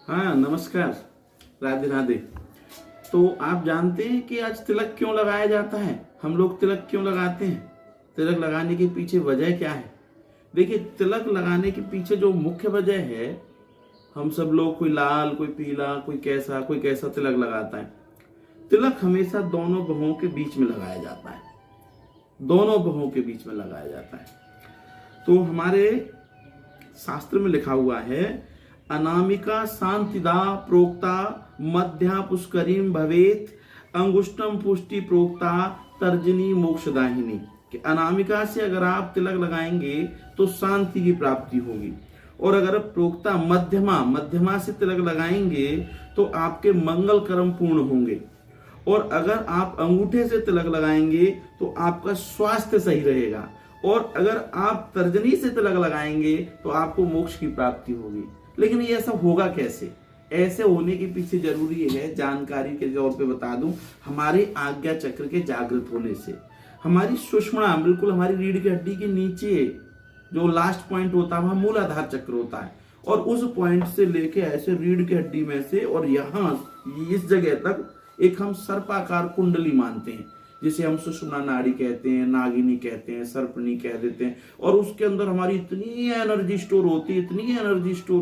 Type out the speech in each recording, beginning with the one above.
हाँ नमस्कार, राधे राधे। तो आप जानते हैं कि आज तिलक क्यों लगाया जाता है? हम लोग तिलक क्यों लगाते हैं? तिलक लगाने के पीछे वजह क्या है? देखिए, तिलक लगाने के पीछे जो मुख्य वजह है, हम सब लोग कोई लाल, कोई पीला, कोई कैसा तिलक लगाता है। तिलक हमेशा दोनों बहुओं के बीच में लगाया जाता है। दोनों बहुओं के बीच में लगाया जाता है। तो हमारे शास्त्र में लिखा हुआ है, अनामिका शांतिदा प्रोक्ता मध्या पुष्करीम भवेत अंगुष्टम पुष्टि प्रोक्ता तर्जनी मोक्षदाहिनी। कि अनामिका से अगर आप तिलक लगाएंगे तो शांति की प्राप्ति होगी, और अगर प्रोक्ता मध्यमा से तिलक लगाएंगे तो आपके मंगल कर्म पूर्ण होंगे, और अगर आप अंगूठे से तिलक लगाएंगे तो आपका स्वास्थ्य सही रहेगा, और अगर आप तर्जनी से तिलक लगाएंगे तो आपको मोक्ष की प्राप्ति होगी। लेकिन ये ऐसा होगा कैसे? ऐसे होने के पीछे जरूरी है, जानकारी के तौर पे बता दूं, हमारे आज्ञा चक्र के जागृत होने से। हमारी सुषुम्ना, बिल्कुल हमारी रीढ़ की हड्डी के नीचे जो लास्ट पॉइंट होता है वहां मूलाधार चक्र होता है, और उस पॉइंट से लेके ऐसे रीढ़ की हड्डी में से और यहाँ इस जगह तक एक हम सर्पाकार कुंडली मानते हैं, जिसे हम सुषुम्ना नाड़ी कहते हैं, नागिनी कहते हैं, सर्पणी कह देते हैं। और उसके अंदर हमारी इतनी एनर्जी स्टोर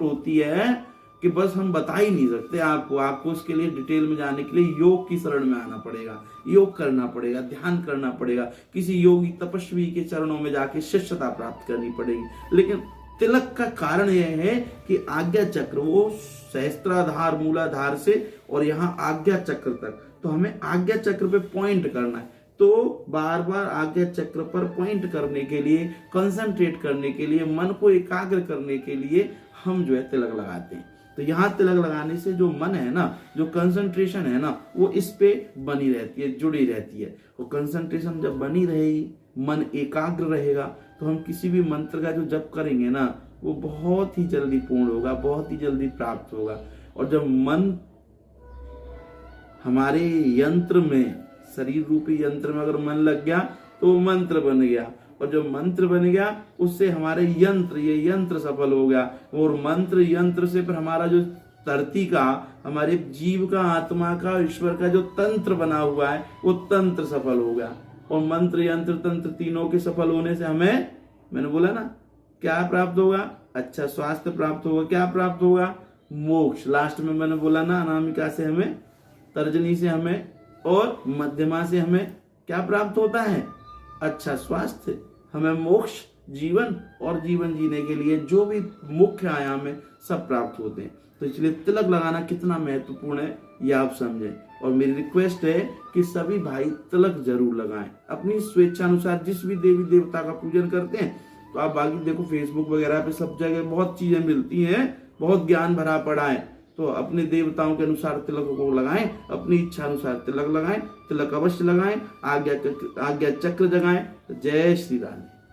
होती है कि बस हम बता ही नहीं सकते आपको उसके लिए डिटेल में जाने के लिए योग की शरण में आना पड़ेगा, योग करना पड़ेगा, ध्यान करना पड़ेगा, किसी योगी तपस्वी के चरणों में जाके शिष्यता प्राप्त करनी पड़ेगी। लेकिन तिलक का कारण यह है कि आज्ञा चक्र, वो सहस्त्राधार मूलाधार से और यहाँ आज्ञा चक्र तक, तो हमें आज्ञा चक्र पे पॉइंट करना है। तो बार बार आज्ञा चक्र पर पॉइंट करने के लिए, कंसंट्रेट करने के लिए, मन को एकाग्र करने के लिए हम जो है तिलक लगाते हैं। तो यहाँ तिलक लगाने से जो मन है ना, जो कंसंट्रेशन है ना, वो इस पे बनी रहती है, जुड़ी रहती है। वो कंसंट्रेशन जब बनी रहेगी, मन एकाग्र रहेगा, तो हम किसी भी मंत्र का जो जप करेंगे ना, वो बहुत ही जल्दी पूर्ण होगा, बहुत ही जल्दी प्राप्त होगा। और जब मन हमारे यंत्र में, शरीर रूपी यंत्र में अगर मन लग गया तो मंत्र बन गया, और जब मंत्र बन गया उससे हमारे ये यंत्र सफल हो गया, और मंत्र यंत्र से फिर हमारा जो धरती का, हमारे जीव का, आत्मा का, ईश्वर का जो तंत्र बना हुआ है वो तंत्र सफल हो गया। और मंत्र यंत्र तंत्र तीनों के सफल होने से हमें, मैंने बोला ना, क्या प्राप्त होगा? अच्छा स्वास्थ्य प्राप्त होगा। क्या प्राप्त होगा? मोक्ष। लास्ट में मैंने बोला ना, अनामिका से हमें, तर्जनी से हमें और मध्यमा से हमें क्या प्राप्त होता है? अच्छा स्वास्थ्य, हमें मोक्ष, जीवन, और जीवन जीने के लिए जो भी मुख्य आयाम है सब प्राप्त होते हैं। तो इसलिए तिलक लगाना कितना महत्वपूर्ण है ये आप समझें। और मेरी रिक्वेस्ट है कि सभी भाई तिलक जरूर लगाएं, अपनी स्वेच्छा अनुसार। जिस भी देवी देवता का पूजन करते हैं तो आप बाकी देखो फेसबुक वगैरह पे सब जगह बहुत चीजें मिलती हैं, बहुत ज्ञान भरा पड़ा है। तो अपने देवताओं के अनुसार तिलक को लगाएं, अपनी इच्छा अनुसार तिलक लगाएं, तिलक अवश्य लगाएं, आज्ञा चक्र जगाएं। जय श्री राम।